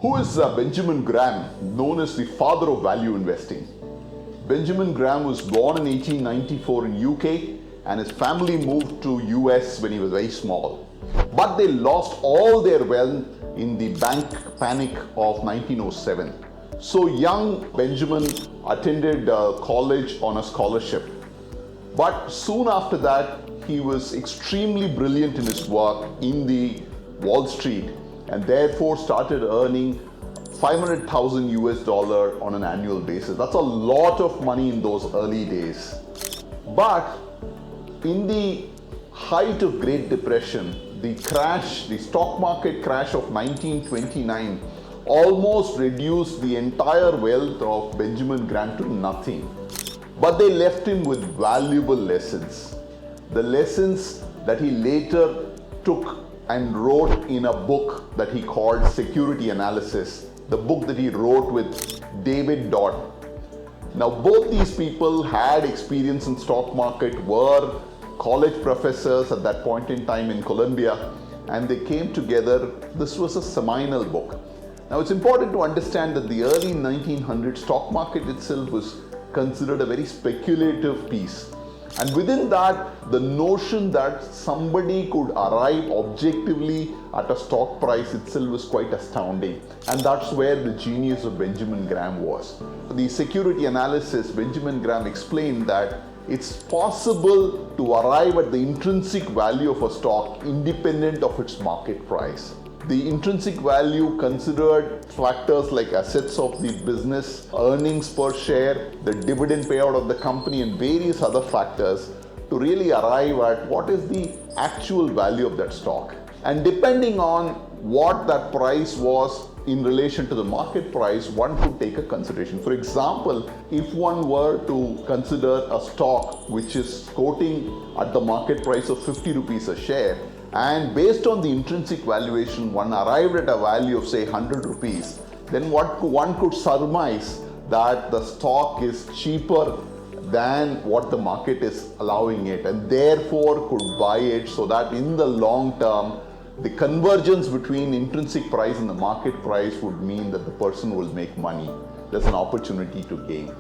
Who is Benjamin Graham, known as the father of value investing? Benjamin Graham was born in 1894 in UK and his family moved to US when he was very small. But they lost all their wealth in the bank panic of 1907. So young Benjamin attended college on a scholarship. But soon after that, he was extremely brilliant in his work in the Wall Street and therefore started earning 500,000 US dollar on an annual basis. That's a lot of money in those early days. But in the height of Great Depression, the stock market crash of 1929 almost reduced the entire wealth of Benjamin Graham to nothing. But they left him with valuable lessons. The lessons that he later took and wrote in a book that he called Security Analysis, the book that he wrote with David Dodd. Now, both these people had experience in stock market, were college professors at that point in time in Columbia, and they came together. This was a seminal book. Now, it's important to understand that the early 1900s stock market itself was considered a very speculative piece. And within that, the notion that somebody could arrive objectively at a stock price itself was quite astounding. And that's where the genius of Benjamin Graham was. The security analysis, Benjamin Graham explained that it's possible to arrive at the intrinsic value of a stock independent of its market price. The intrinsic value considered factors like assets of the business, earnings per share, the dividend payout of the company, and various other factors to really arrive at what is the actual value of that stock. And depending on what that price was in relation to the market price, one could take a consideration. For example, if one were to consider a stock which is quoting at the market price of 50 rupees a share, and based on the intrinsic valuation, one arrived at a value of say 100 rupees, then one could surmise that the stock is cheaper than what the market is allowing it, and therefore could buy it, so that in the long term, the convergence between intrinsic price and the market price would mean that the person will make money. There's an opportunity to gain.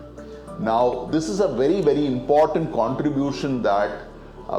Now, this is a very, very important contribution that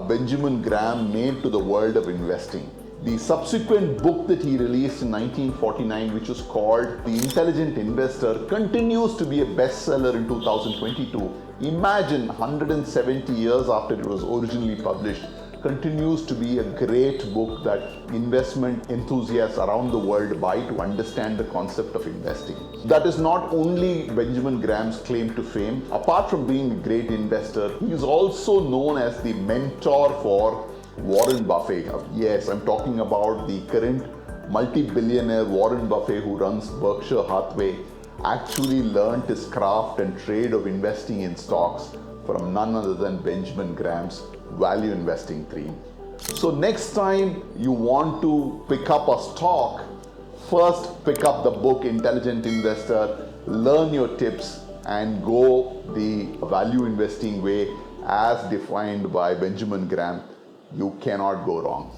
Benjamin Graham made to the world of investing. The subsequent book that he released in 1949, which was called The Intelligent Investor, continues to be a bestseller in 2022. Imagine 170 years after it was originally published, continues to be a great book that investment enthusiasts around the world buy to understand the concept of investing. That is not only Benjamin Graham's claim to fame. Apart from being a great investor, he is also known as the mentor for Warren Buffett. Yes, I'm talking about the current multi-billionaire Warren Buffett, who runs Berkshire Hathaway, actually learned his craft and trade of investing in stocks from none other than Benjamin Graham's value investing theme. So next time you want to pick up a stock, first pick up the book Intelligent Investor, learn your tips and go the value investing way as defined by Benjamin Graham. You cannot go wrong.